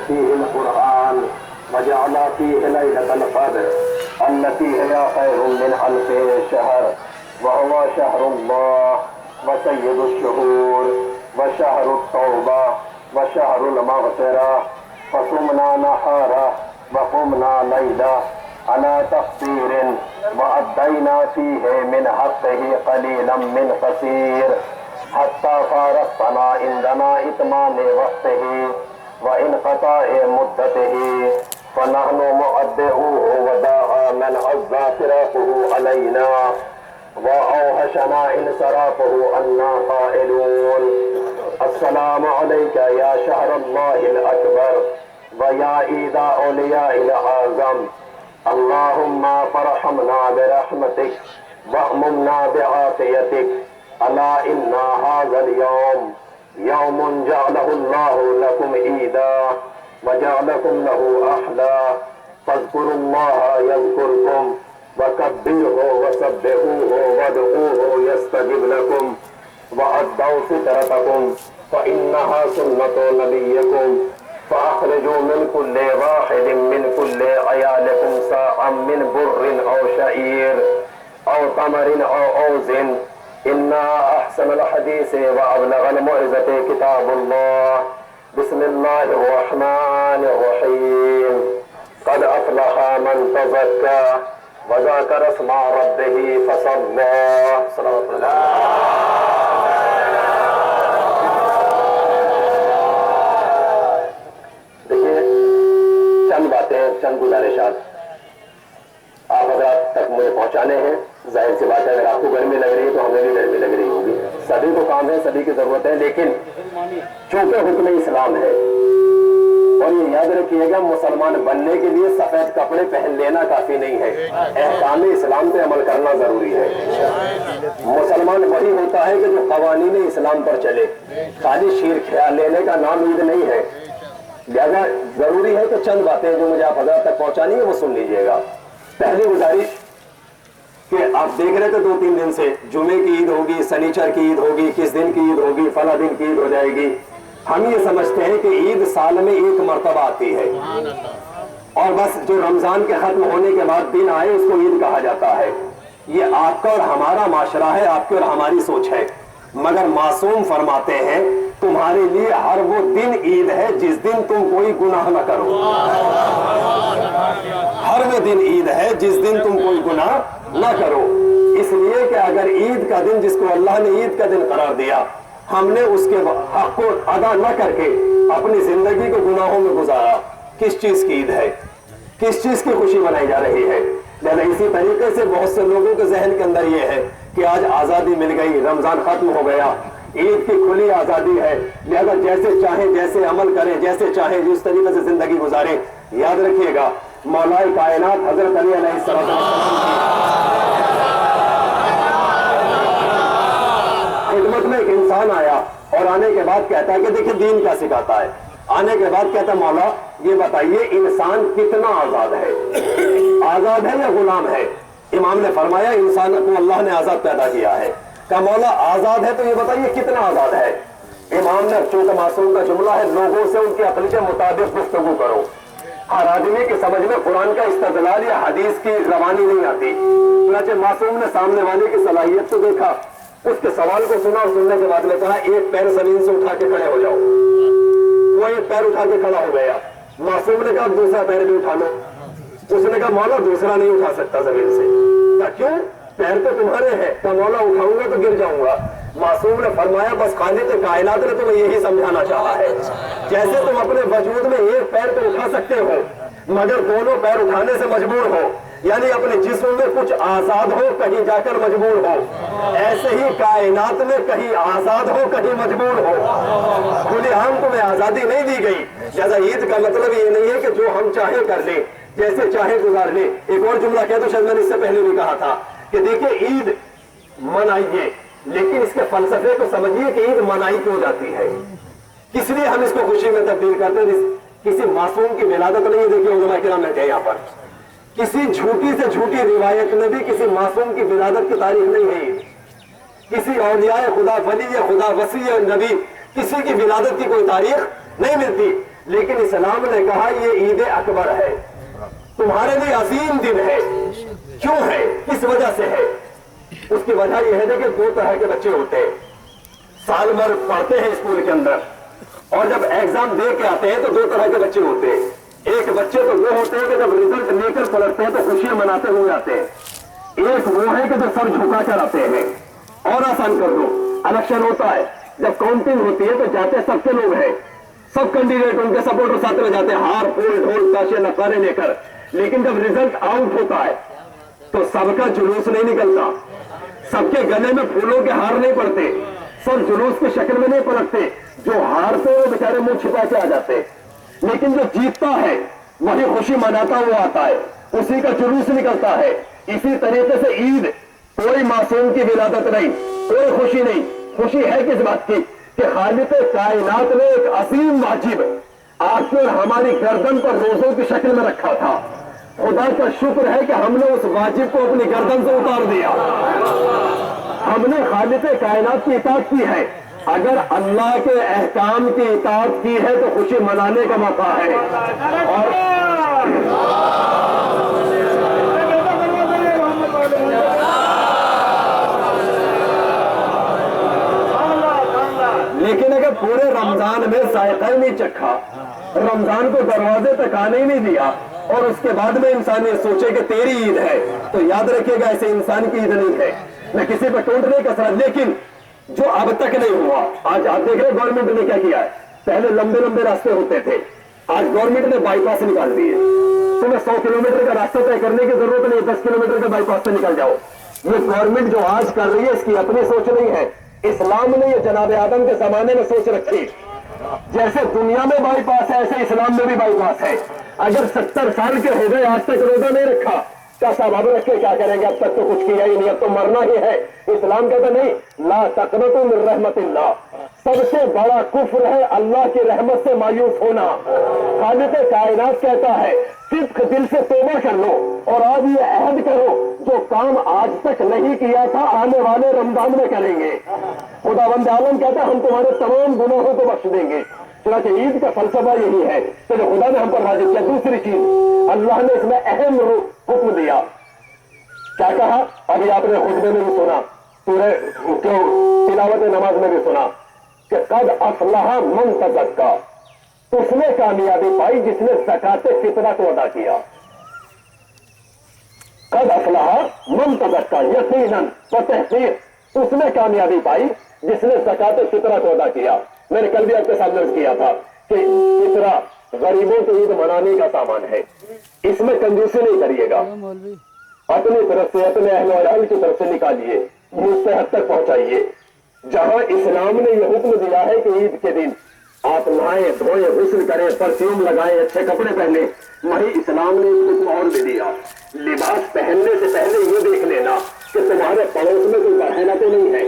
فيه القرآن وجعل فيه ليلة القدر التي هي خير من ألف شهر وهو شهر الله وسيد الشهور وشهر التوبة وشهر المغفرة فصمنا نهاره وقمنا ليله على تقصير وأدينا فيه من حقه قليلا من كثير حتى فارقتنا عندنا إتمام وقته وانقطاع مدته فنحن مؤدئوه وداع من عز فراقه علينا وأوحشنا انصرافه عنا قائلون السلام عليك يا شهر الله الأكبر ويا عيد أولياء الأعظم اللهم فرحمنا برحمتك وأممنا بعافيتك ألا إن هذا اليوم يوم جعله الله لكم عيدا وجعلكم له أحلا فاذكروا الله يذكركم وكبروه وسبحوه وادعوه يستجب لكم وأدوا سترتكم فإنها سنة نبيكم فأخرجوا من كل واحد من كل عيالكم ساعا من بر أو شعير أو تمر أو أوز إن أحسن الحديث وأبلغ الموعظة كتاب الله بسم الله الرحمن الرحيم قد أفلح من تزكى وذكر اسم ربه فصلى صلوات الله چند گزارشات آپ حضرات تک مجھے پہنچانے ہیں. ظاہر سی بات ہے اگر آپ کو گرمی لگ رہی ہے تو ہمیں بھی گرمی لگ رہی ہوگی. سبھی کو کام ہے, سبھی کی ضرورت ہے, لیکن چونکہ حکم اسلام ہے اور یہ یاد رکھیے گا مسلمان بننے کے لیے سفید کپڑے پہن لینا کافی نہیں ہے, احکام اسلام پہ عمل کرنا ضروری ہے. مسلمان وہی ہوتا ہے کہ جو قوانین اسلام پر چلے. خالی شیر خیال لینے کا نام عید نہیں ہے. لہذا ضروری ہے کہ چند باتیں جو مجھے آپ حضرات تک پہنچانی ہے وہ سن لیجئے گا. پہلی گزارش کہ آپ دیکھ رہے تھے 2-3 دن سے جمعے کی عید ہوگی, سنیچر کی عید ہوگی, کس دن کی عید ہوگی, فلاں دن کی عید ہو جائے گی. ہم یہ سمجھتے ہیں کہ عید سال میں ایک مرتبہ آتی ہے اور بس جو رمضان کے ختم ہونے کے بعد دن آئے اس کو عید کہا جاتا ہے. یہ آپ کا اور ہمارا معاشرہ ہے, آپ کی اور ہماری سوچ ہے. مگر معصوم فرماتے ہیں تمہارے لیے ہر وہ دن عید ہے جس دن تم کوئی گناہ نہ کرو. ہر وہ دن عید ہے جس دن تم کوئی گناہ نہ کرو. اس لیے کہ اگر عید کا دن جس کو اللہ نے عید کا دن قرار دیا ہم نے اس کے حق کو ادا نہ کر کے اپنی زندگی کو گناہوں میں گزارا, کس چیز کی عید ہے, کس چیز کی خوشی منائی جا رہی ہے. لہذا اسی طریقے سے بہت سے لوگوں کے ذہن کے اندر یہ ہے کہ آج آزادی مل گئی, رمضان ختم ہو گیا, عید کی کھلی آزادی ہے, لہذا جیسے چاہیں جیسے عمل کریں, جیسے چاہیں جس طریقے سے زندگی گزاریں. یاد رکھیے گا مولا کائنات حضرت علی علیہ السلام خدمت میں ایک انسان آیا اور آنے کے بعد کہتا ہے کہ دیکھیں دین کیا سکھاتا ہے. آنے کے بعد کہتا ہے مولا یہ بتائیے انسان کتنا آزاد ہے, آزاد ہے یا غلام ہے؟ امام نے فرمایا انسان کو اللہ نے آزاد پیدا کیا ہے. کہ مولا آزاد ہے تو یہ بتائیے کتنا آزاد ہے؟ امام نے چونکہ معصوم کا جملہ ہے لوگوں سے ان کی عقل کے مطابق گفتگو کرو. ہر آدمی کی سمجھ میں قرآن کا استدلال یا حدیث کی روانی نہیں آتی. چنانچہ معصوم نے سامنے والے کی صلاحیت کو دیکھا, اس کے سوال کو سنا اور سننے کے بعد میں کہا ایک پیر زمین سے اٹھا کے کھڑے ہو جاؤ. وہ ایک پیر اٹھا کے کھڑا ہو گیا. معصوم نے کہا دوسرا پیر بھی اٹھا لو. اس نے کہا مولا دوسرا نہیں اٹھا سکتا زمین سے. کیوں؟ پیر تو تمہارے ہیں. کہ مولا اٹھاؤں گا تو گر جاؤں گا. معصوم نے فرمایا بس خالق کائنات نے تمہیں یہی سمجھانا چاہا ہے جیسے تم اپنے وجود میں ایک پیر تو اٹھا سکتے ہو مگر دونوں پیر اٹھانے سے مجبور ہو, یعنی اپنے جسم میں کچھ آزاد ہو کہیں جا کر مجبور ہو, ایسے ہی کائنات میں کہیں آزاد ہو کہیں مجبور ہو. کھلے عام تمہیں آزادی نہیں دی گئی. لہذا عید کا مطلب یہ نہیں ہے کہ جو ہم چاہیں کر لیں, جیسے چاہیں گزار لیں. ایک اور جملہ کہہ دو, شاید میں نے اس سے پہلے بھی کہا تھا کہ دیکھیں عید منائیے لیکن اس کے فلسفے کو سمجھیے کہ عید منائی کیوں جاتی ہے, کس لیے ہم اس کو خوشی میں تبدیل کرتے ہیں. کسی معصوم کی ولادت نہیں دیکھیے علماء کرام نے یہاں پر کسی جھوٹی سے جھوٹی روایت میں بھی کسی معصوم کی ولادت کی تاریخ نہیں ہے. کسی اولیاء خدا ولی یا خدا وسیع نبی کسی کی ولادت کی کوئی تاریخ نہیں ملتی. لیکن اسلام نے کہا یہ عید اکبر ہے، تمہارے لیے عظیم دن ہے۔ کیوں ہے؟ کس وجہ سے ہے؟ اس کی وجہ یہ ہے کہ 2 طرح کے بچے ہوتے ہیں، سال بھر پڑھتے ہیں اسکول کے اندر، اور جب ایگزام دے کے آتے ہیں تو 2 طرح کے بچے ہوتے ہیں۔ ایک بچے تو وہ ہوتے ہیں کہ جب رزلٹ لے کر پلٹتے ہیں تو خوشیاں مناتے ہوئے آتے ہیں، ایک وہ ہے کہ جو سر جھکا کر آتے ہیں۔ اور آسان کر دو، الیکشن ہوتا ہے، جب کاؤنٹنگ ہوتی ہے تو جاتے سب کے لوگ ہیں، سب کینڈیڈیٹ ان کے سپورٹر ساتھ میں جاتے ہیں، ہار پھول ڈھول تاشے نقارے لے کر، لیکن جب رزلٹ آؤٹ ہوتا ہے تو سب کا جلوس نہیں نکلتا، سب کے گلے میں پھولوں کے ہار نہیں پڑتے، سب جلوس کی شکل میں نہیں پلٹتے، جو ہارتے وہ بیچارے منہ چھپا کے آ جاتے، لیکن جو جیتتا ہے وہی خوشی مناتا ہوا آتا ہے، اسی کا جلوس نکلتا ہے۔ اسی طریقے سے عید، کوئی معصوم کی ولادت نہیں، کوئی خوشی نہیں، خوشی ہے کس بات کی کہ خالق کائنات نے ایک عظیم واجب آپ کے اور ہماری گردن پر روزوں کی شکل میں رکھا تھا۔ خدا کا شکر ہے کہ ہم نے اس واجب کو اپنی گردن سے اتار دیا، ہم نے خالق کائنات کی اطاعت کی ہے۔ اگر اللہ کے احکام کی اطاعت کی ہے تو خوشی منانے کا موقع ہے۔ اور لیکن اگر پورے رمضان میں ذائقہ ہی نہیں چکھا، رمضان کو دروازے تک آنے ہی نہیں دیا، اور اس کے بعد میں انسان یہ سوچے کہ تیری عید ہے، تو یاد رکھیے گا ایسے انسان کی عید نہیں ہے۔ میں کسی پہ ٹونٹ نہیں کر رہا، لیکن جو اب تک نہیں ہوا، آج آپ دیکھ رہے گورنمنٹ نے کیا کیا ہے، پہلے لمبے لمبے راستے ہوتے تھے، آج گورنمنٹ نے بائی پاس نکال دیے، تمہیں 100 کلومیٹر کا راستہ طے کرنے کی ضرورت نہیں، 10 کلومیٹر کا بائی پاس سے نکل جاؤ۔ یہ گورنمنٹ جو آج کر رہی ہے اس کی اپنی سوچ نہیں ہے، اسلام نے یہ جناب آدم کے زمانے میں سوچ رکھی، جیسے دنیا میں بائی پاس ہے ایسے اسلام میں بھی بائی پاس ہے۔ اگر 70 سال کے ہو گئے آج تک روزہ نہیں رکھا، کیا صاحب اب رکھ کے کیا کریں گے، اب تک تو کچھ کیا ہی نہیں، اب تو مرنا ہی ہے۔ اسلام کہتا نہیں، لا تقنطوا من رحمت اللہ، سب سے بڑا کفر ہے اللہ کی رحمت سے مایوس ہونا۔ خالق کائنات کہتا ہے صدق دل سے توبہ کر لو اور آج یہ عہد کرو جو کام آج تک نہیں کیا تھا آنے والے رمضان میں کریں گے۔ خداوند عالم کہتا ہے ہم تمہارے تمام گناہوں کو بخش دیں گے۔ چنانچہ عید کا فلسفہ یہی ہے کہ جو خدا نے ہم پر واجب کیا۔ دوسری چیز اللہ نے اس میں اہم حکم دیا، کیا کہا؟ ابھی آپ نے خطبے میں بھی سنا، تلاوت نماز میں بھی سنا کہ قد افلح من تزکا، اس نے کامیابی پائی جس نے زکات فطرہ کو ادا کیا۔ قد افلح من تزکا، یقیناً بتحقیق اس نے کامیابی پائی جس نے زکات فطرہ کو ادا کیا۔ میں نے کل بھی آپ کے سامنے عرض کیا تھا کہ فطرہ غریبوں کی عید منانے کا سامان ہے، اس میں کنجوسی نہیں کریے گا، اپنی طرف سے اپنے اہل و عیال کی طرف سے نکالیے، مستحق تک پہنچائیے۔ جہاں اسلام نے یہ حکم دیا ہے کہ عید کے دن آپ نہائیں دھوئیں غسل کریں پرفیوم لگائیں اچھے کپڑے پہنے، وہی اسلام نے اس حکم اور بھی دیا، لباس پہننے سے پہلے یہ دیکھ لینا کہ تمہارے پڑوس میں کوئی بہنا تو نہیں ہے،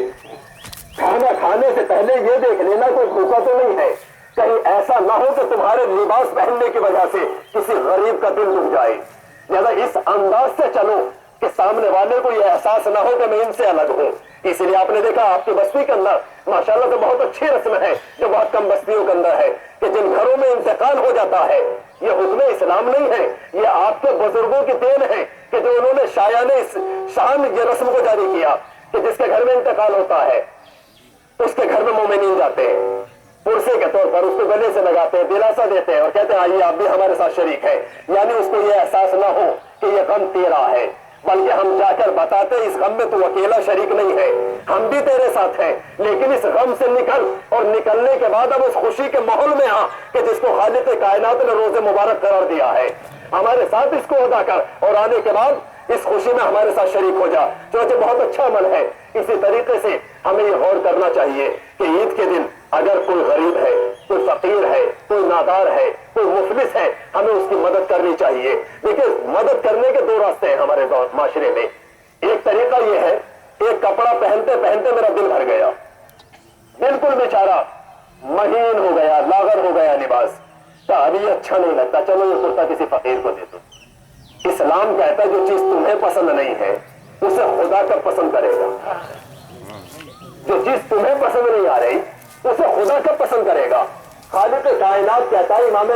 کھانا کھانے سے پہلے یہ دیکھ لینا کوئی بھوکا تو نہیں ہے، کہیں ایسا نہ ہو کہ تمہارے لباس پہننے کی وجہ سے کسی غریب کا دل دکھ جائے۔ لہذا اس انداز سے چلو کہ سامنے والے کو یہ احساس نہ ہو کہ میں ان سے الگ ہوں۔ اس لیے آپ نے دیکھا آپ کی بستی کے اندر ماشاءاللہ تو بہت اچھی رسم ہے جو بہت کم بستیوں کے اندر ہے کہ جن گھروں میں انتقال ہو جاتا ہے، یہ حکم اسلام نہیں ہے، یہ آپ کے بزرگوں کی دین ہے کہ جو انہوں نے شان یہ رسم کو جاری کیا کہ جس کے گھر میں انتقال ہوتا ہے اس کے گھر میں مومنین جاتے ہیں، پرسے کے طور پر اس کو گلے سے لگاتے ہیں، دلاسا دیتے ہیں اور کہتے ہیں آئیے آپ بھی ہمارے ساتھ شریک ہیں، یعنی اس کو یہ احساس نہ ہو کہ یہ غم تیرا ہے، بلکہ ہم جا کر بتاتے اس غم میں تو اکیلا شریک نہیں ہے، ہم بھی تیرے ساتھ ہیں، لیکن اس غم سے نکل اور نکلنے کے بعد اب اس خوشی کے ماحول میں آ کہ جس کو خالق کائنات نے روز مبارک قرار دیا ہے، ہمارے ساتھ اس کو ادا کر اور آنے کے بعد اس خوشی میں ہمارے ساتھ شریک ہو جا۔ چونکہ بہت اچھا عمل ہے۔ اسی طریقے سے ہمیں یہ غور کرنا چاہیے کہ عید کے دن اگر کوئی غریب ہے، کوئی فقیر ہے، کوئی نادار ہے، کوئی مفلس ہے، ہمیں اس کی مدد کرنی چاہیے۔ دیکھیں مدد کرنے کے 2 راستے ہیں ہمارے معاشرے میں۔ ایک طریقہ یہ ہے، ایک کپڑا پہنتے پہنتے میرا دل بھر گیا، بالکل بیچارہ مہین ہو گیا، لاغر ہو گیا لباس، ابھی اچھا نہیں لگتا، چلو یہ کرتا کسی فقیر کو دے دو۔ اسلام کہتا ہے جو چیز تمہیں پسند نہیں ہے اسے خدا کب پسند کرے گا؟ جو چیز تمہیں پسند نہیں آ رہی اسے خدا کب پسند کرے گا؟ खालिक कायनात कहता है इमाम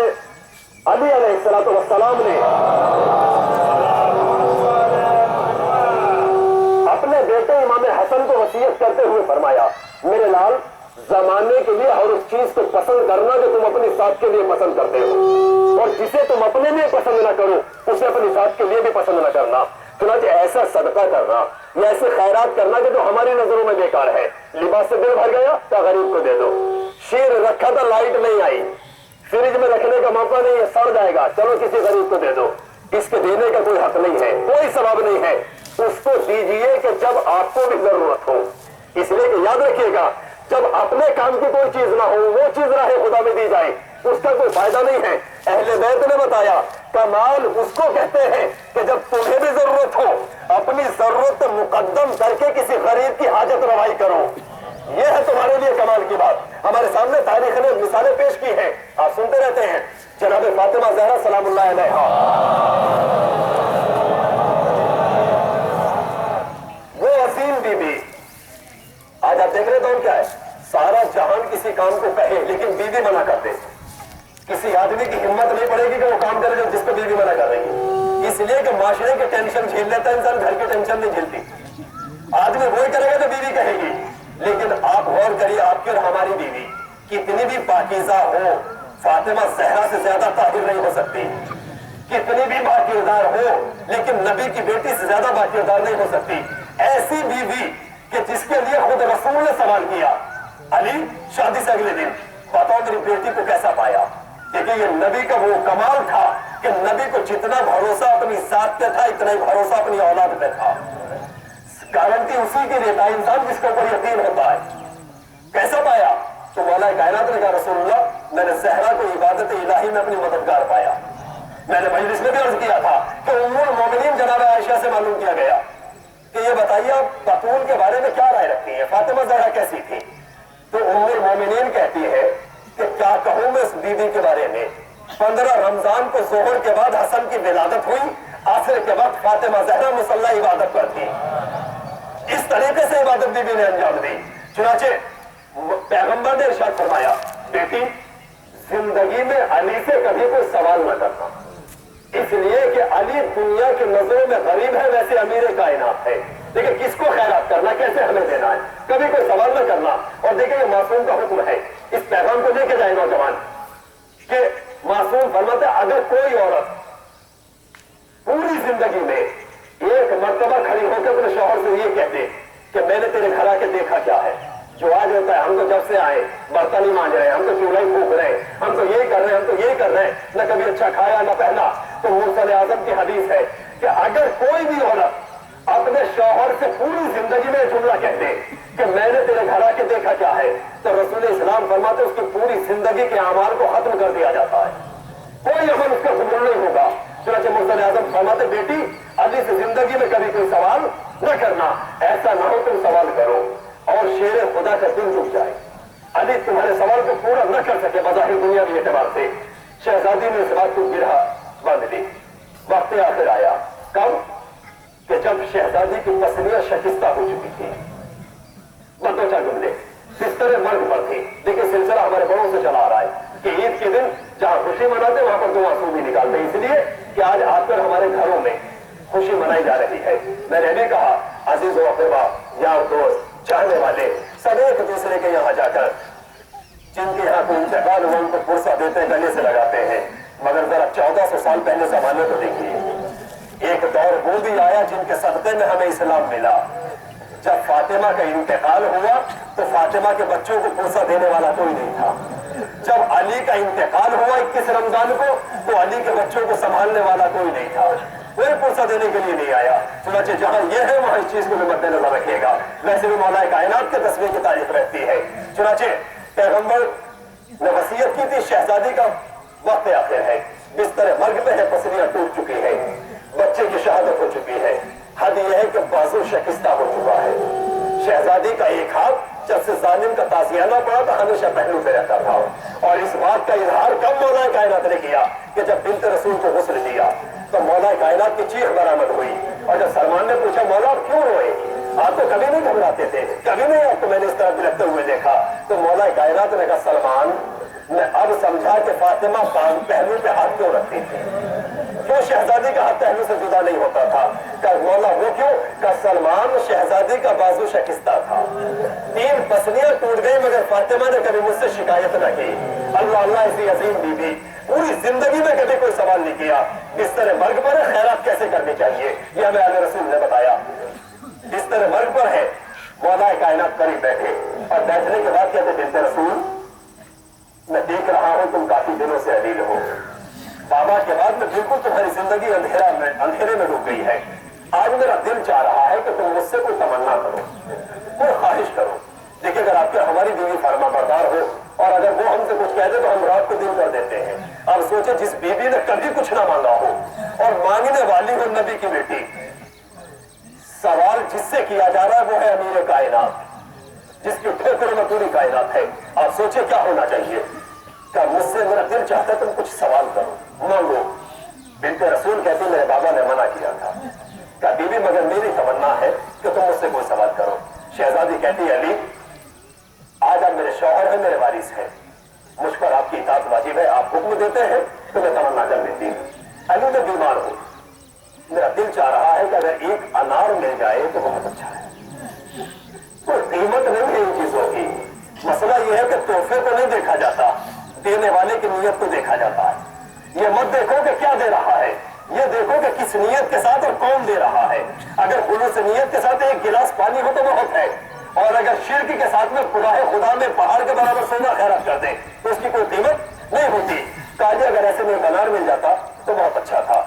अली अलैहिस्सलाम ने अपने बेटे इमाम हसन को वसीयत करते हुए फरमाया, मेरे लाल जमाने के लिए और उस चीज को पसंद करना जो तुम अपनी जात के लिए पसंद करते हो, और जिसे तुम अपने लिए पसंद न करो उसे अपनी जात के लिए भी पसंद न करना। चुनाचे ऐसा सदका करना या ऐसे खैरात करना कि जो हमारी नजरों में बेकार है। लिबास से दिल भर गया तो गरीब को दे दो। शीर रखा था, लाइट नहीं आई, फ्रिज में रखने का मौका नहीं है, सड़ जाएगा, चलो किसी गरीब को दे दो। इसके देने का कोई हक नहीं है, कोई सवाब नहीं है। उसको दीजिए कि जब आपको भी जरूरत हो। इसलिए कि याद रखिएगा, जब अपने काम की कोई चीज ना हो, वो चीज राहे खुदा में दी जाए, उसका कोई फायदा नहीं है। अहले बैत ने बताया, कमाल उसको कहते हैं कि जब तुम्हें भी जरूरत हो, अपनी जरूरत मुकद्दम करके किसी गरीब की हाजत रवाई करो। यह है तुम्हारे लिए कमाल की बात। हमारे सामने तारीख ने मिसालें पेश की हैं, आप सुनते रहते हैं। जनाब फातिमा ज़हरा सलामुल्लाह अलैहा, वो असीम बीबी, आज आप देख रहे तो क्या है, सारा जहान किसी काम को कहे लेकिन बीवी मना कर दे। किसी आदमी की हिम्मत नहीं पड़ेगी कि वो काम करे जो जिसको बीवी मना कर रही है। इसलिए कि माशरे के टेंशन झेल लेता है इंसान, घर की टेंशन नहीं झेलती। आदमी वही करेगा तो बीवी कहेगी। लेकिन आप गौर करिए, आपकी और हमारी बीवी कितनी भी पाकीज़ा हो, फातिमा ज़हरा से ज्यादा ताहिर नहीं हो सकती। कितनी भी बाकिरदार हो, लेकिन नबी की बेटी से ज्यादा बाकिरदार नहीं हो सकती। ऐसी बीवी कि जिसके लिए खुद रसूल ने सवाल किया, अली शादी से अगले दिन बताओ मेरी बेटी को कैसा पाया। देखिए ये नबी का वो कमाल था कि नबी को जितना भरोसा अपनी जात पे था, इतना ही भरोसा अपनी औलाद पे था। गारंटी उसी के लिए था इंसान जिसके ऊपर यकीन होता है। कैसा पाया? तो मौला कायनात ने कहा, रसूलुल्लाह मैंने ज़हरा को इबादत इलाही में अपनी मददगार पाया। मैंने मजलिस में भी अर्ज किया था कि उम्मुल मोमिनीन जनाब आयशा से मालूम किया गया कि ये बताइए आप बतूल के बारे में क्या राय रखती है, फातिमा ज़हरा कैसी थी? तो उम्मुल मोमिनीन कहती है कि क्या कहूं मैं इस बीवी के बारे में। 15 रमजान को जोहर के बाद हसन की विलादत हुई, आखिर के वक्त फातिमा ज़हरा मुसल्ला इबादत पर थी। इस तरीके से इबादत बीबी ने अंजाम दी। चुनाचे पैगंबर ने इरशाद फरमाया, बेटी जिंदगी में अली से कभी कोई सवाल न करना, इसलिए कि अली दुनिया की नजरों में गरीब है, वैसे अमीर कायनात है। देखिए किसको खैरात करना, कैसे हमें देना है, कभी कोई सवाल न करना। और देखिए ये मासूम का हुक्म है, इस पैगाम को लेके जाए नौजवान कि मासूम फरमाते अगर कोई औरत पूरी जिंदगी में एक मर्तबा खड़ी होकर अपने शौहर से ये कहते कि मैंने तेरे घर आके देखा क्या है, जो आज होता है हम तो जब से आए बर्तन ही मांज रहे हैं, हम तो चूल्हा ही फूक रहे हैं, हम तो यही कर रहे हैं, हम तो यही कर रहे हैं, न कभी अच्छा खाया न पहना। तो मुर्सल आजम की हदीस है कि अगर कोई भी औरत अपने शौहर से पूरी जिंदगी में जुमला कहते कि मैंने तेरे घर आके देखा क्या है, तो रसूल इस्लाम फरमाते उसकी पूरी जिंदगी के अमाल को खत्म कर दिया जाता है, कोई अमल उसका कबूल नहीं होगा। चुनांचे मुर्सल आजम फरमाते बेटी अली से जिंदगी में कभी कोई सवाल न करना, ऐसा ना हो तुम सवाल करो और शेर खुदा का दिल रुक जाए, अली तुम्हारे सवाल को पूरा न कर सके बज़ाहिर दुनिया के एतबार से। शहजादी ने इस बात को गिरा बांध दी। वक्त आखिर आया कब कि जब शहजादी की पसलियां शकिस्ता हो चुकी थी, दो चार जुमले बिस्तर मर्ग पर थी। देखिए सिलसिला हमारे बड़ों से चला आ रहा है कि ईद के दिन जहां खुशी मनाते वहां पर दो आंसू भी निकालते, इसलिए कि आज आकर हमारे घरों में खुशी मनाई जा रही है। मैंने भी कहा अजीज व अहबाब, यार दोस्त, चाहने वाले सब एक दूसरे के यहाँ जाकर जिनके यहाँ कोई इंतकाल हुआ उनको पुरसा देते हैं, गले से लगाते हैं। मगर जरा 1400 साल पहले जमाने को देखिए, एक दौर वो भी आया जिनके सदक़े में हमें इस्लाम मिला। जब फातिमा का इंतकाल हुआ तो फातिमा के बच्चों को पुरसा देने वाला कोई नहीं था। जब अली का इंतकाल हुआ 21 रमजान को तो अली के बच्चों को संभालने वाला कोई नहीं था, कोई पुरसा देने के लिए नहीं आया। चुनांचे जहां यह है वहां इस चीज को भी मद्देनजर रखिएगा। वैसे भी मौला कायनात के तस्वीर की तारीफ रहती है। चुनांचे पैगंबर ने वसीयत की थी, शहजादी का वक्त आखिर है, बिस्तर मर्ग पे है, पसलियां टूट चुकी है, बच्चे की शहादत हो चुकी है, हद यह है कि बाजू शिकस्ता हो चुका है। शहजादी का एक हाथ जब से जालिम का ताजियाना पड़ा तो हमेशा पहलू पे रहता था। और इस बात का इजहार कब मौला कायनात ने किया कि जब बिन्त रसूल को गुस्ल दिया तो मौला कायनात की चीख बरामद हुई। और जब सलमान ने पूछा मौला आप क्यों रोए, आप तो कभी नहीं घबराते थे, कभी नहीं आपको मैंने इस तरह बिलखते हुए देखा, तो मौला कायनात ने कहा सलमान मैं अब समझा कि फातिमा पहलू पे हाथ क्यों रखती थी, क्यों शहजादी का हाथ पहलू से जुदा नहीं होता था। कल मौला वो क्यों का सलमान शहजादी का बाजू शिकस्ता था, 3 पसलियां टूट गई, मगर फातिमा ने कभी मुझसे शिकायत न की। अल्लाह अल्लाह ऐसी अजीम बीबी, पूरी जिंदगी में कभी कोई सवाल नहीं किया बिस्तर मर्ग पर है खैरात कैसे करनी चाहिए, यह हमें अल्लाह रसूल ने बताया। बिस्तर मर्ग पर है, मौला कायनात करीब बैठे और बैठने के बाद कहते बिन्ते रसूल मैं देख रहा हूं तुम काफी दिनों से अलील हो, बाबा के बाद में बिल्कुल तुम्हारी जिंदगी अंधेरे में डूब गई है। आज मेरा दिल चाह रहा है कि तुम मुझसे कोई तमन्ना करो, कोई ख्वाहिश करो। देखिए अगर आपके हमारी बीवी फरमा बरदार हो और अगर वो हमसे कुछ कह दे तो हम रात को दिन कर देते हैं। अब सोचे जिस बीवी ने कभी कुछ ना मांगा हो और मांगने वाली हो नबी की बेटी, सवाल जिससे किया जा रहा है वो है अमीर कायनात, जिसकी ठोकरों में पूरी कायनात है। आप सोचिए क्या होना चाहिए। क्या मुझसे मेरा दिल चाहता है तुम कुछ सवाल करो, मांगो। बिन्ते रसूल कहते मेरे बाबा ने मना किया था। क्या बीबी मगर मेरी तमन्ना है कि तुम मुझसे कोई सवाल करो। शहजादी कहती है अली आज आप मेरे शौहर हैं, मेरे वारिस हैं, मुझ पर आपकी इताअत वाजिब है, आप हुक्म देते हैं तो मैं तमन्ना कर लेती हूं। अली मैं बीमार हूं, मेरा दिल चाह रहा है कि अगर एक अनार मिल जाए तो बहुत अच्छा है। कोई कीमत नहीं है इन चीजों की, मसला यह है कि तोहफे को नहीं देखा जाता, देने वाले की नीयत को देखा जाता है। ये मत देखो कि क्या दे रहा है, ये देखो कि किस नीयत के साथ और कौन दे रहा है। अगर खुलूस नीयत के साथ एक गिलास पानी हो तो बहुत है, और अगर शिर्क के साथ में खुदा में पहाड़ के बराबर सोना खैरात कर दे तो उसकी कोई कीमत नहीं होती। काजी अगर ऐसे में बनार मिल जाता तो बहुत अच्छा था।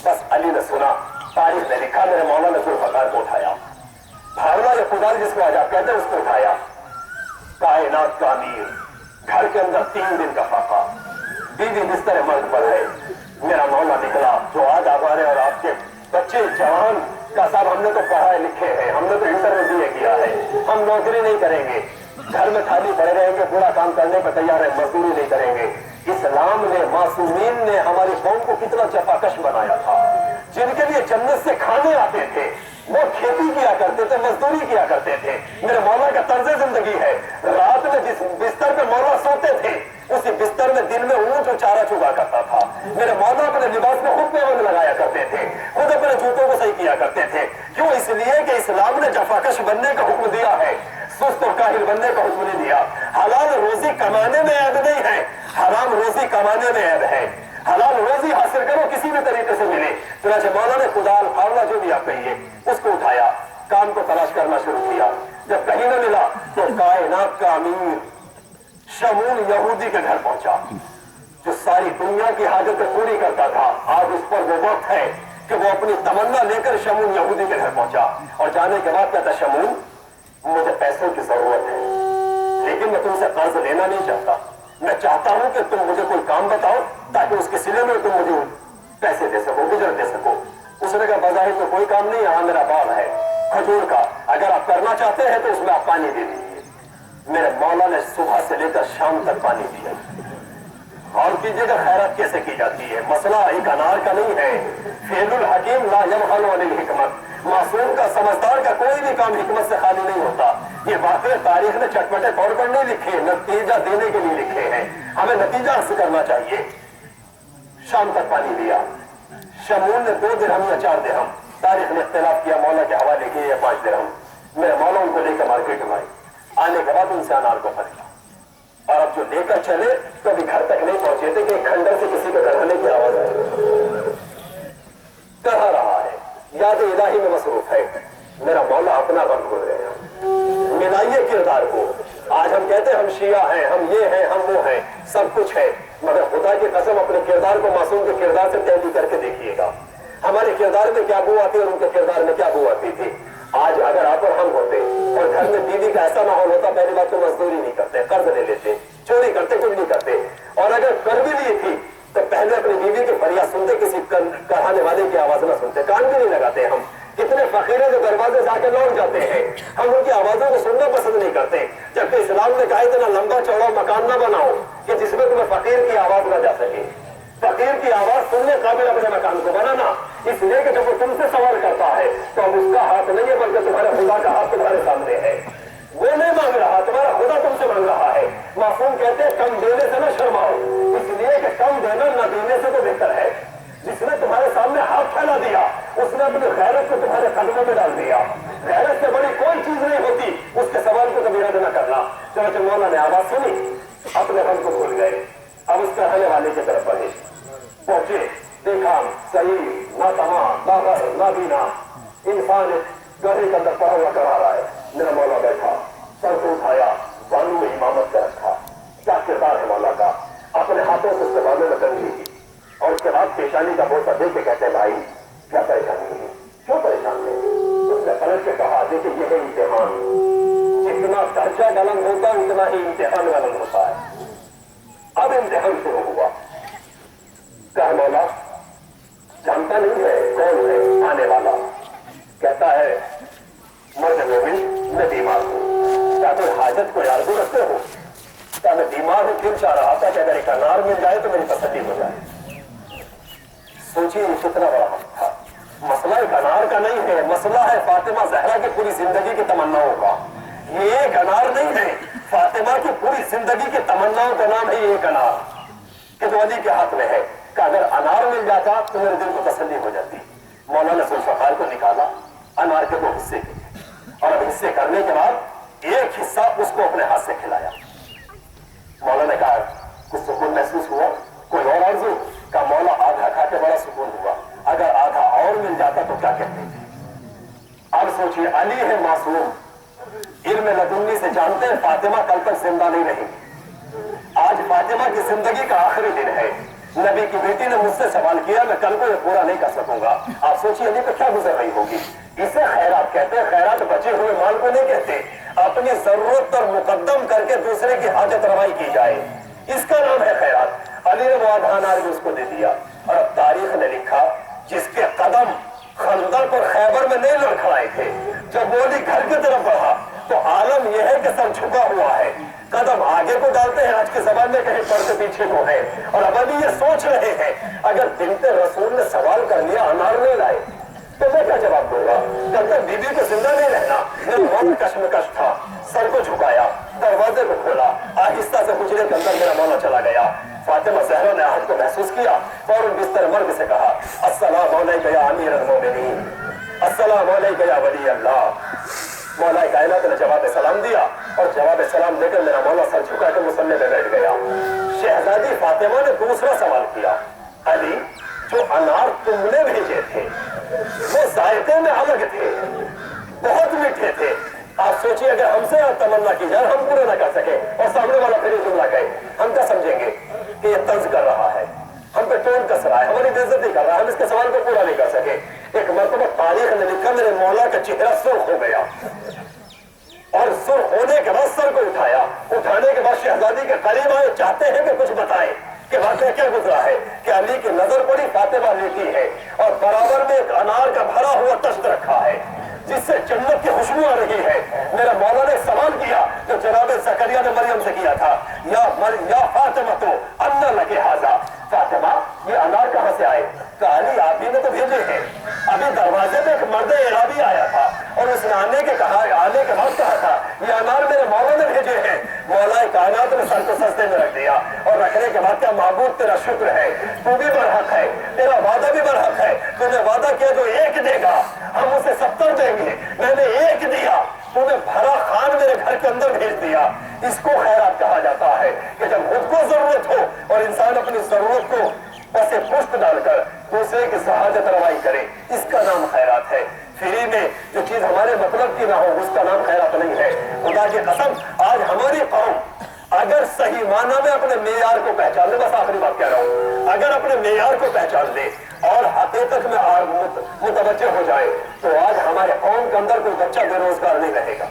बस अली ने सुना, तारीख ने लिखा, मेरे मौला ने जुल्फ़कार को उठाया, भावना या खुदा जिसको आज आप कहते हैं उसको उठाया। कायनात का अमीर, घर के अंदर 3 दिन का फाका, बीवी बिस्तर मर्द पर है। मेरा मौला निकला जो आज हमारे और आपके बच्चे जवान का साहब हमने तो पढ़ाए लिखे हैं, हमने तो इंटरव्यू दिए किया है, हम नौकरी नहीं करेंगे, घर में खाली पड़े रहेंगे, पूरा काम करने पर तैयार है, मजदूरी नहीं करेंगे। इस्लाम ने मासूमीन ने हमारी कौम को कितना चपाकश बनाया था। जिनके लिए जन्नत से खाने आते थे वो खेती किया करते थे, मजदूरी किया करते थे। मेरे मौला का तर्ज जिंदगी है, रात में जिस बिस्तर पे मौला सोते थे उसी बिस्तर में दिन में ऊंट और चारा चुगा करता था। मेरे मौला अपने लिबास में खुद पेबंद लगाया करते थे, खुद अपने जूतों को सही किया करते थे। क्यों? इसलिए कि इस्लाम ने जफाकश बनने का हुक्म दिया है, सुस्त और काहिल बनने का हुक्म नहीं दिया। हलाल रोजी कमाने में ऐब नहीं है, हराम रोजी कमाने में ऐब है। हलाल रोजी हासिल करो किसी भी तरीके से मिले। चुनांचे मौला ने खुदाल फावला जो भी आप कहिए उसको उठाया, काम को तलाश करना शुरू किया। जब कहीं न मिला तो कायनात का अमीर शमून यहूदी के घर पहुंचा जो सारी दुनिया की हाजतें पूरी करता था। आज उस पर वो वक्त है कि वो अपनी तमन्ना लेकर शमून यहूदी के घर पहुंचा और जाने के बाद कहता शमून मुझे पैसों की जरूरत है, लेकिन मैं तुमसे कर्ज लेना नहीं चाहता, मैं चाहता हूं कि तुम मुझे कोई काम बताओ ताकि उसके सिले में तुम मुझे पैसे दे सको, गुजर दे सको। उसने कहा बाजारी तो कोई काम नहीं, यहाँ मेरा बाग है खजूर का, अगर आप करना चाहते हैं तो उसमें आप पानी दे दीजिए। मेरे मौला ने सुबह से लेकर शाम तक पानी दिया। और कीजिएगा खैरात कैसे की जाती है, मसला एक अनार का नहीं है। फेलुल हकीम ला यबखल अनिल हिकमत, मासूम का समझदार का कोई भी काम हिकमत से खाली नहीं होता। ये बातें तारीख ने चटपटे तौर पर नहीं लिखे, नतीजा देने के लिए लिखे हैं, हमें नतीजा हासिल करना चाहिए। शाम तक पानी दिया, शमून ने 2 दिरहम या 4 दिरहम, तारीख ने इख्तिलाफ किया, मौला के हवाले किए या 5 दिरहम। मेरे मौला उनको लेकर मार्केट में आने के बाद उनसे अनार को खरीदा, और अब जो लेकर चले तो अभी घर तक नहीं पहुंचे थे कि खंडर से किसी के गढ़ने की आवाज आई। कहा रहा है याद इलाही में मसरूफ है। मेरा मौला अपना गम भूल गया। मिलाइए किरदार को। आज हम कहते हैं हम शिया हैं, हम ये हैं, हम वो हैं, सब कुछ है, मगर खुदा की कसम अपने किरदार को मासूम के किरदार से तैयारी करके देखिएगा। हमारे किरदार में क्या बू आती है और उनके किरदार में क्या बू आती थी। आज अगर आप और हम होते और घर में बीवी का ऐसा माहौल होता, पहली बात तो मजदूरी नहीं करते, कर्ज ले लेते, चोरी करते, कुछ नहीं करते, और अगर कर भी ली थी तो पहले अपनी बीवी की फरियाद सुनते, किसी कहाने वाले की आवाज ना सुनते, कान भी नहीं लगाते। हम कितने फकीरे जो दरवाजे से आके लौट जाते हैं, हम उनकी आवाजों को सुनना पसंद नहीं करते, जबकि इस्लाम ने कहा इतना लंबा चौड़ा मकान ना बनाओ कि जिसमें तुम्हें फकीर की आवाज ना जा सके। फकीर की आवाज सुनने काबिल अपने मकान को बनाना, इसलिए कि जब वो तुमसे सवाल करता है तो अब उसका हाथ नहीं है बल्कि तुम्हारे खुदा का हाथ तुम्हारे सामने है। वो नहीं मांग रहा, तुम्हारा खुदा तुमसे मांग रहा है। मासूम कहते हैं कम देने से न शर्माओ, इसलिए कि कम देना न देने से तो बेहतर है। जिसने तुम्हारे सामने हाथ फैला दिया उसने अपनी गैरत को तुम्हारे कदमों में डाल दिया। गैरत से बड़ी कोई चीज नहीं होती, उसके सवाल को कभी रद्द न करना। चलो मौला ने आवाज सुनी, अपने हम को भूल गए, अब उसके रहने वाले की तरफ बढ़े, पहुंचे, देखा सही ना तमा ना बीना इंसान गहरे के अंदर पड़ा हुआ करा रहा है। मेरा मौला बैठा, सर को उठाया, बालू में इमामत से रखा। क्या किरदार है मौला का, अपने हाथों से उसके बालों में कंघी की और उसके बाद पेशानी का बोसा दे के कहते भाई क्या परेशानी है, क्यों परेशान है? उसने पलट के कहा देखिए ये है इम्तिहान, जितना दर्जा गलत होता है उतना ही इम्तिहान गलत होता है। अब इम्तिहान शुरू हुआ। क्या मौला जानता नहीं है कौन है आने वाला? कहता है मर्द मोमिन मैं बीमार हूँ, क्या कोई हाजत को आरज़ू रखते हो? क्या मैं बीमार हूँ, फिर चाह रहा था कि अगर एक अनार मिल जाए तो मेरी तसल्ली हो जाए। सोचिए कितना बड़ा हक था। मसला एक अनार का नहीं है, मसला है फातिमा ज़हरा की पूरी जिंदगी की तमन्नाओं का। ये एक अनार नहीं है, फातिमा की पूरी जिंदगी की तमन्नाओं का नाम है ये एक अनार, कि जो अली के हाथ में है कि अगर अनार मिल जाता तो मेरे दिल को तसल्ली हो जाती। मौला ने जुल्फ़िकार को निकाला, अनार के 2 हिस्से किए और अब हिस्से करने के बाद एक हिस्सा उसको अपने हाथ से खिलाया। मौला ने कहा कुछ सुकून महसूस हुआ, कोई और आरज़ू? का मौला आधा खा के बड़ा सुकून हुआ, अगर आधा और मिल जाता तो क्या कहते थे? अब सोचिए अली है मासूम, इल्म लदुन्नी से जानते हैं फातिमा कल तक जिंदा नहीं रही। आज फातिमा की जिंदगी का आखिरी दिन है। नबी की बेटी ने मुझसे सवाल किया, मैं कल को ये पूरा नहीं कर सकूंगा। आप सोचिए अली पर क्या गुजर रही होगी। इसे खैरात कहते हैं। खैरात बचे हुए माल को नहीं कहते, अपनी जरूरत पर मुकद्दम करके दूसरे की हाजत रवाई की जाए, इसका नाम है खैरात। अली ने वो आधा अनार भी उसको दे दिया और अब तारीख ने लिखा जिसके कदम खंदक और खैबर में नहीं लड़खड़ाए थे, जब वो अली घर की तरफ बढ़ा तो आलम यह है कि सर झुका हुआ है, कदम आगे को डालते हैं आज के जमाने में कहीं पर से पीछे को है। और अब अली ये सोच रहे हैं अगर बिन्ते रसूल ने सवाल कर लिया अनार नहीं लाए तो मैं क्या जवाब दूंगा? जब तक बीबी को जिंदा नहीं रहना। मेरा मौत कश्मकश था, सर को झुकाया, दरवाजे को खोला, आहिस्ता से हुजरे के अंदर मेरा मौला चला गया। फातिमा ज़हरा ने आहत को महसूस किया, फौरन बिस्तर मर्द से कहा अस्सलाम अलैका या अमीर अल-मोमिनीन, अस्सलाम अलैका या वली अल्लाह। मौला कायनात ने जवाब सलाम दिया और जवाब सलाम देकर मेरा मौला सर झुका के मुसल्ले पे बैठ गया। शहजादी फातिमा ने दूसरा सवाल किया, अली जो अनार तुमने भेजे थे वो जायके में अलग थे, बहुत मीठे थे। आप सोचिए अगर हमसे तमन्ना की जाए हम पूरा ना कर सके और सामने वाला फिर जुमला कहे, हम क्या समझेंगे कि ये तंज कर रहा है, हम पे टोन कस रहा है, हमारी बेइज्जती कर रहा है, हम इसके सवाल को पूरा नहीं कर सके। एक मरतबा तारीख ने लिखा मेरे मौला का चेहरा सुर्ख हो गया और सुर्ख होने के बाद सर को उठाया, उठाने के बाद शहजादी के करीब आए, चाहते हैं कि कुछ बताएं कि वाकई क्या गुजरा है। कि अली की नजर पड़ी, फातिमा लेटी है और बराबर में एक अनार का भरा हुआ तश्त रखा है जिससे जन्नत की खुशबू आ रही है। मेरा मौला ने सवाल किया जो जनाब ज़करिया ने मरियम से किया था, या फातिमा तो अन्ना लगे हाजा, फातिमा ये अनार कहाँ से आए? अली आप ही ने तो भेजे हैं। अभी दरवाजे पे एक मर्द इराबी आया था और उसने आने के बाद कहा था ये अनार मेरे मौला ने भेजे हैं। मौला कायनात ने सर को सस्ते में रख दिया और रखने के बाद क्या महबूब तेरा शुक्र है, तू भी बरहक है, तेरा वादा भी बरहक है। तूने वादा किया जो एक देगा हम उसे 70 देंगे, मैंने एक दिया, तूने भरा खान मेरे घर के अंदर भेज दिया। इसको खैरात कहा जाता है कि जब खुद को जरूरत हो और इंसान अपनी जरूरत को बसे पुष्ट डालकर दूसरे की सहायत रवाई करे, इसका नाम खैरात है। फ्री में जो चीज हमारे मतलब की ना हो उसका नाम खैरात नहीं है। खुदा की कसम आज हमारी कौम अगर सही माना में अपने मेयार को पहचान ले, बस आखिरी बात कह रहा हूँ, अगर अपने मेयार को पहचान ले और हकीकत में मुतवज्जे हो जाए तो आज हमारे कौम के अंदर कोई बच्चा बेरोजगार नहीं रहेगा,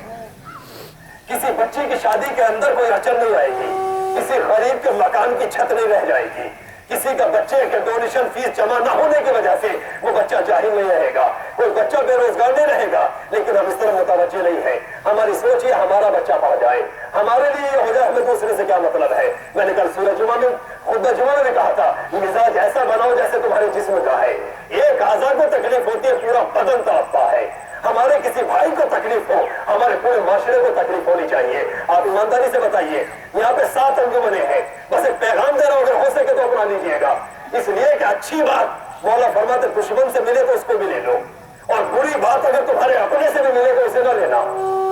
किसी बच्ची की शादी के अंदर कोई अड़चन नहीं आएगी, किसी गरीब के मकान की छत नहीं रह जाएगी, किसी का बच्चे के डोनेशन फीस जमा न होने की वजह से वो बच्चा जाहिल नहीं रहेगा, कोई बच्चा बेरोजगार नहीं रहेगा। लेकिन हम इस तरह मुतवज्जे नहीं है। हमारी सोच ये हमारा बच्चा पढ़ जाए, हमारे लिए ये हो जाए, हमें दूसरे से क्या मतलब है। मैंने कल सूरज जुमा में खुद जुमा में कहा था मिजाज ऐसा बनाओ जैसे तुम्हारे जिस्म का है। एक आज़ा को तकलीफ होती है पूरा बदन तड़पता है। हमारे किसी भाई को तकलीफ हो, हमारे पूरे माशरे को तकलीफ होनी चाहिए। आप ईमानदारी से बताइए, यहाँ पे 7 अंजुमने हैं, बस एक पैगाम दे रहा हूं, अगर हो सके तो अपना लीजिएगा। इसलिए कि अच्छी बात मौला फरमाते दुश्मन से मिले तो उसको भी ले लो, और बुरी बात अगर तुम्हारे अपने से भी मिले तो उसे न लेना।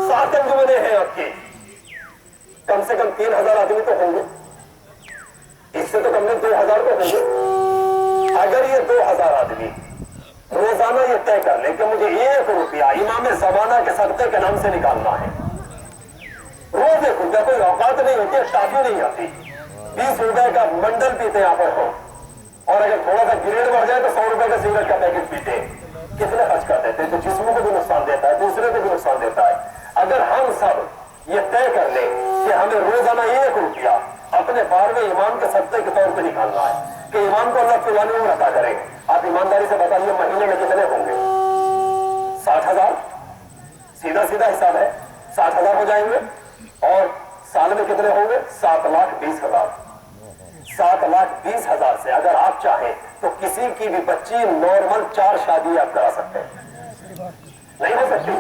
7 अंजुमने हैं आपकी, कम से कम 3000 आदमी तो होंगे, इससे तो कम में 2000 तो होंगे। अगर ये 2000 आदमी रोजाना ये तय कर ले कि मुझे 1 रुपया इमाम ज़माना के सदक़े के नाम से निकालना है, रोज 1 रुपया, कोई औकात नहीं होती, टाफी नहीं आती, 20 रुपए का मंडल पीते यहाँ पर हो, और अगर थोड़ा सा ग्रेड बढ़ जाए तो 100 रुपए का सिगरेट का पैकेट पीते, कितने खर्च कर देते, तो जिस्म को भी नुकसान देता है, दूसरे को भी नुकसान देता है। अगर हम सब ये तय कर ले कि हमें रोजाना 1 रुपया अपने 12वें इमाम के सदक़े के तौर पर निकालना है कि इमाम को अल्लाह पुरानी उम्र अता करे। आप ईमानदारी से बताइए महीने में कितने होंगे? 60,000, सीधा सीधा हिसाब है, 60,000 हो जाएंगे, और साल में कितने होंगे? 7,20,000। 7,20,000 से अगर आप चाहें तो किसी की भी बच्ची नॉर्मल 4 शादी आप करा सकते हैं। नहीं हो सकती?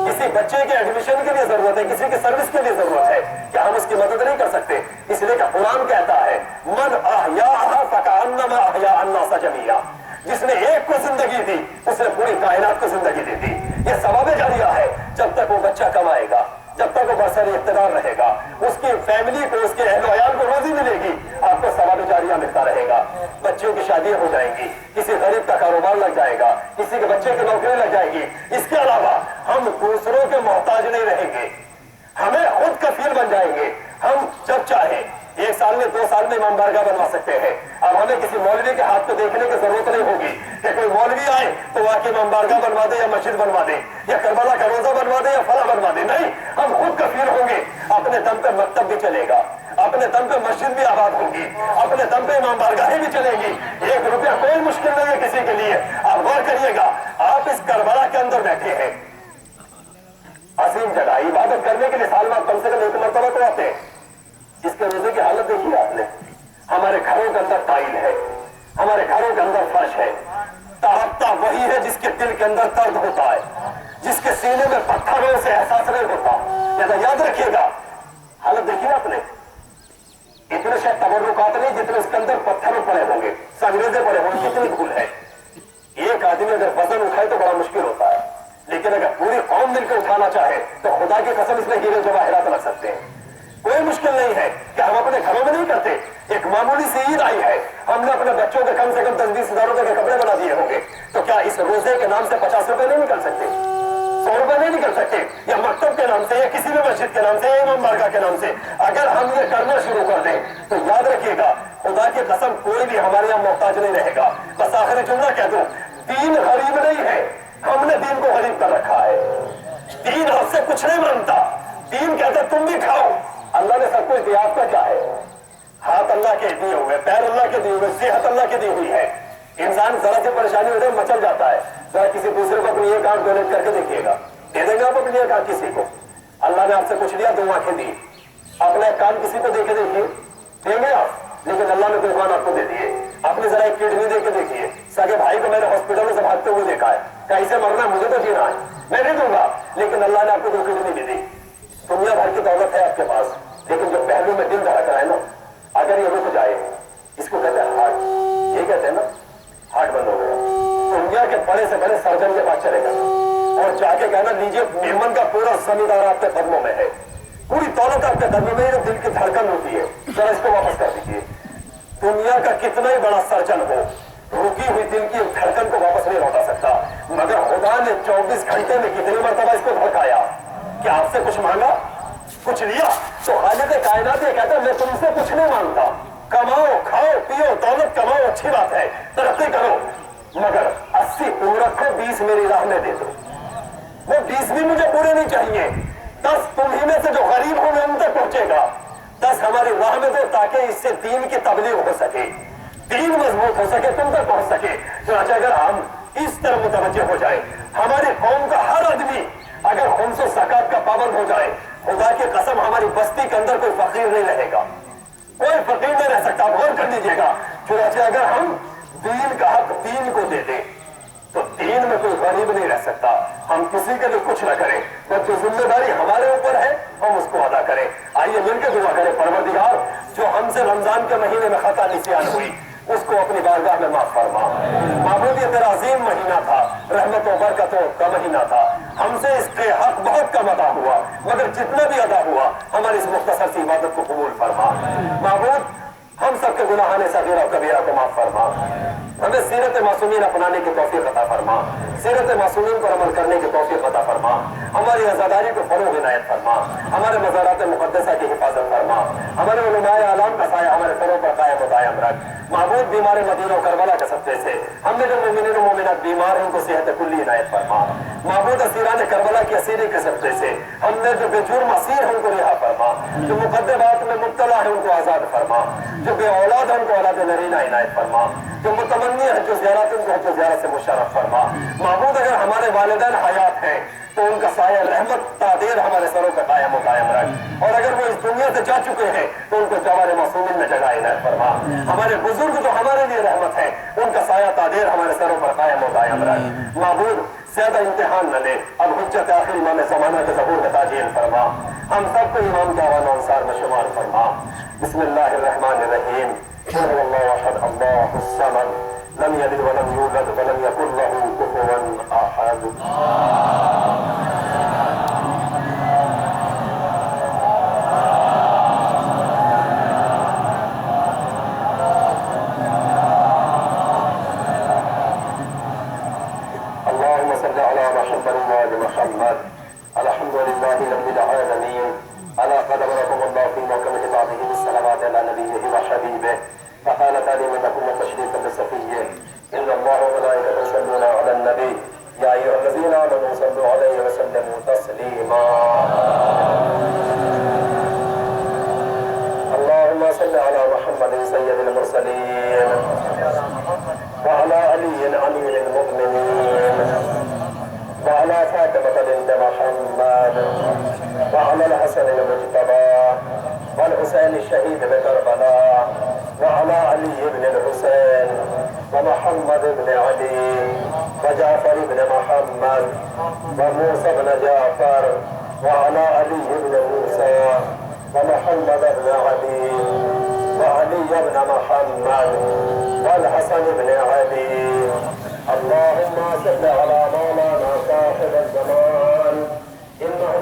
किसी बच्चे के एडमिशन के लिए जरूरत है, किसी की सर्विस के लिए जरूरत है, क्या हम उसकी मदद नहीं कर सकते? इसलिए कि कुरान कहता है मन अहयाहा फकअन्नमा अहया अन्नास जमीआ, जिसने एक को जिंदगी दी उसने पूरी कायनात को जिंदगी दे दी। ये सवाब जारिया है, जब तक वो बच्चा कमाएगा, जब तक वो बरसर इख्तिदार रहेगा, उसकी फैमिली को, उसके अहल वयाल को रोजी मिलेगी, आपको सवाब जारिया मिलता रहेगा। बच्चों की शादियां हो जाएंगी, किसी गरीब का कारोबार लग जाएगा, किसी के बच्चे की नौकरी लग जाएगी। इसके अलावा हम दूसरों के मोहताज नहीं रहेंगे, हमें खुद कफील बन जाएंगे। हम जब चाहे 1 साल में 2 साल में इमाम बारगाह बनवा सकते हैं। अब हमें किसी मौलवी के हाथ को देखने की जरूरत नहीं होगी कि कोई मौलवी आए तो आके इमाम बारगाह बनवा दे, या मस्जिद बनवा दे, या करबला का रोजा बनवा दे, या फला बनवा दे। नहीं, हम खुद कफील होंगे। अपने दम पे मकतब भी चलेगा, अपने दम पे मस्जिद भी आबाद होगी, अपने दम पे इमाम बारगाहें भी चलेंगी। 1 रुपया कोई मुश्किल नहीं है किसी के लिए। आप गौर करिएगा, आप इस करबला के अंदर बैठे हैं, असीम जगह, इबादत करने के लिए साल में कम से कम 1 मरतबा तो आते हैं। इसके रोजे की हालत देखी आपने? हमारे घरों के अंदर टाइल है, हमारे घरों के अंदर फर्श है, तड़पता वही है जिसके दिल के अंदर दर्द होता है, जिसके सीने में पत्थरों से एहसास नहीं होता। याद रखिएगा, हालत देखी आपने? इतने शायद तबर्रुकात नहीं जितने उसके अंदर पत्थरों पड़े होंगे, संगरेजे पड़े होंगे, कितनी धूल है। एक आदमी अगर वजन उठाए तो बड़ा मुश्किल होता है, लेकिन अगर पूरी कौम मिलकर उठाना चाहे तो खुदा की कसम इसमें हीरे जवाहिरात लग सकते हैं। कोई मुश्किल नहीं है कि हम अपने घरों में नहीं करते। एक मामूली सी ईद आई है, हमने अपने बच्चों के कम से कम 10-20 हजार रुपए के कपड़े बना दिए होंगे, तो क्या इस रोजे के नाम से 50 रुपए नहीं निकल सकते? 100 रुपए नहीं निकल सकते? या मकतब के नाम से, या किसी भी मस्जिद के नाम से, या इमाम बारगाह के नाम से अगर हम ये करना शुरू कर दें तो याद रखिएगा, खुदा की कसम कोई भी हमारे यहाँ मोहताज नहीं रहेगा। बस आखिरी जुमला कह दूं, दीन गरीब नहीं है, हमने दीन को गरीब कर रखा है। दीन आपसे कुछ नहीं मांगता, दीन कहते तुम भी खाओ, अल्लाह ने सब कुछ दिया, आपका क्या है? हाथ अल्लाह के दिए हुए, पैर अल्लाह के दिए हुए, सेहत अल्लाह की दी हुई है। इंसान जरा से परेशानी हो जाए मचल जाता है। जरा किसी दूसरे को अपनी एक आंख डोनेट करके देखिएगा, दे देंगे आप अपनी एक आंख किसी को? अल्लाह ने आपसे कुछ दिया, 2 आंखें दी, अपना एक कान किसी को देके देखिए, देंगे आप? लेकिन अल्लाह ने 2 कान आपको दे दिए। अपनी जरा एक किडनी देके देखिए, सगे भाई को मैंने हॉस्पिटल से भागते हुए देखा है, कैसे मरना मुझे तो जीना है, मैं नहीं दूंगा, लेकिन अल्लाह ने आपको 2 किडनी भी दी। दुनिया भर की दौलत है आपके पास, लेकिन जो पहलू में दिल धड़क रहा है ना, अगर ये रुक जाए, इसको कहते हैं हार्ट, ये कहते हैं ना, हार्ट बंद हो गया, दुनिया के बड़े से बड़े सर्जन के पास चले जाना और जाके कहना लीजिए मेमन का पूरा जमींदार आपके कदमों में है, पूरी दौलत आपके कदमों में है, दिल की धड़कन होती है, जरा इसको वापस कर दीजिए। दुनिया का कितना ही बड़ा सर्जन हो, रुकी हुई दिल की धड़कन को वापस नहीं लौटा सकता, मगर खुदा ने 24 घंटे में कितनी मरतबा इसको धड़काया? क्या आपसे कुछ मांगा, कुछ लिया? तो खालिद कायनात ये कहता है मैं तुमसे कुछ नहीं मांगता, कमाओ, खाओ, पियो, दौलत कमाओ, अच्छी बात है, तरक्की करो, मगर 80 तुम रखो, 20 मेरी राह में दे दो। वो 20 भी मुझे पूरे नहीं चाहिए, 10 तुम ही में से जो गरीब हो उन तक पहुंचेगा, 10 हमारी राह में दो, ताकि इससे दीन की तबलीग हो सके, दीन मजबूत हो सके, तुम तक पहुंच सके। तो अगर हम इस तरह मुतवज्जे हो जाए, हमारी कौम का हर आदमी अगर खुम्स और ज़कात का पाबंद हो जाए, खुदा की कसम हमारी बस्ती के अंदर कोई फकीर नहीं रहेगा, कोई फकीर नहीं रह सकता। गौर कर लीजिएगा, चुनाचे अगर हम दीन का हक दीन को दे दें तो दीन में कोई गरीब नहीं रह सकता। ہم کسی کے لیے کچھ نہ کریں، بس جو ذمہ داری ہمارے اوپر ہے ہم اس کو ادا کریں۔ آئیے مل کے دعا کریں، پروردگار جو ہم سے رمضان کے مہینے میں خطا نسیان ہوئی اس کو اپنی بارگاہ میں معاف فرما۔ معبود یہ تیرا عظیم مہینہ تھا، رحمت و برکتوں کا مہینہ تھا، ہم سے اس کے حق بہت کم ادا ہوا، مگر جتنا بھی ادا ہوا ہماری اس مختصر سی عبادت کو قبول فرما۔ معبود ہم سب کے گناہان صغیرہ و کبیرہ کو معاف فرما، ہمیں سیرت معصومین اپنانے کی توفیق عطا فرما، سیرت معصومین پر عمل کرنے کی توفیق عطا فرما، ہماری عزاداری کو فروغ عنایت فرما، ہمارے مزارات مقدسہ کی حفاظت فرما، ہمارے علماء اعلام کا سایہ ہمارے سروں پر قائم و دائم رکھ۔ معبود بیمار مدینہ و کربلا کے صدقے سے ہم نے جو مومنین و مومنات بیمار ہیں ان کو صحت کلی عنایت فرما۔ معبود اسیران کربلا کی اسیری کے صدقے سے ہم نے جو بے جرم اسیر ہیں ان کو رہا فرما، جو مقدمات میں مبتلا ہیں ان کو آزاد فرما، جو بے اولاد ہیں ان کو اولاد نرینہ عنایت فرما، جو متمنی ہیں جو زیارت ان کو حج زیارت سے مشرف فرما۔ معبود اگر ہمارے والدین حیات ہیں تو ان کا سایہ رحمت تعدیر ہمارے سروں پہ قائم و دائم رکھ، اور اگر وہ اس دنیا سے جا چکے ہیں تو ان کو جوار معصومین میں جگہ عنایت فرما۔ ہمارے بزرگ جو ہمارے لیے رحمت ہے ان کا سایہ تعدیر ہمارے سروں پر قائم و دائم رکھ۔ معبود زیادہ امتحان نہ لے، اب حجت آخر امام زمانہ کے ظہور میں تعجیل فرما، ہم سب کو امام کے آوان انصار میں شمار فرما۔ بسم اللہ الرحمن الرحیم، قل هو اللہ احد اللہ الصمد لم یلد ولم یولد ولم یکن له کفوا احد۔ اللهم صل على محمد وآل محمد، الحمد لله رب العالمين، على قدركم الله في موكب عباده بالصلوات على نبيه وحبيبه، فقال تعليما لكم وتشريفا لصفيه، إن الله وملائكته يصلون على النبي، يا أيها الذين آمنوا صلوا عليه وسلموا تسليما۔ اللهم صل على محمد سيد المرسلين، وعلى علي أمير المؤمنين، وعلى فاطمة بنت محمد، وعلى الحسن المجتبى، والحسين الشهيد بكربلاء، وعلى علي بن الحسين، ومحمد بن علي، وجعفر بن محمد، وموسى بن جعفر، وعلى علي بن موسى، ومحمد بن علي، وعلي بن محمد، والحسن بن علي۔ اللهم صل على مولانا صاحب الزمان، إنه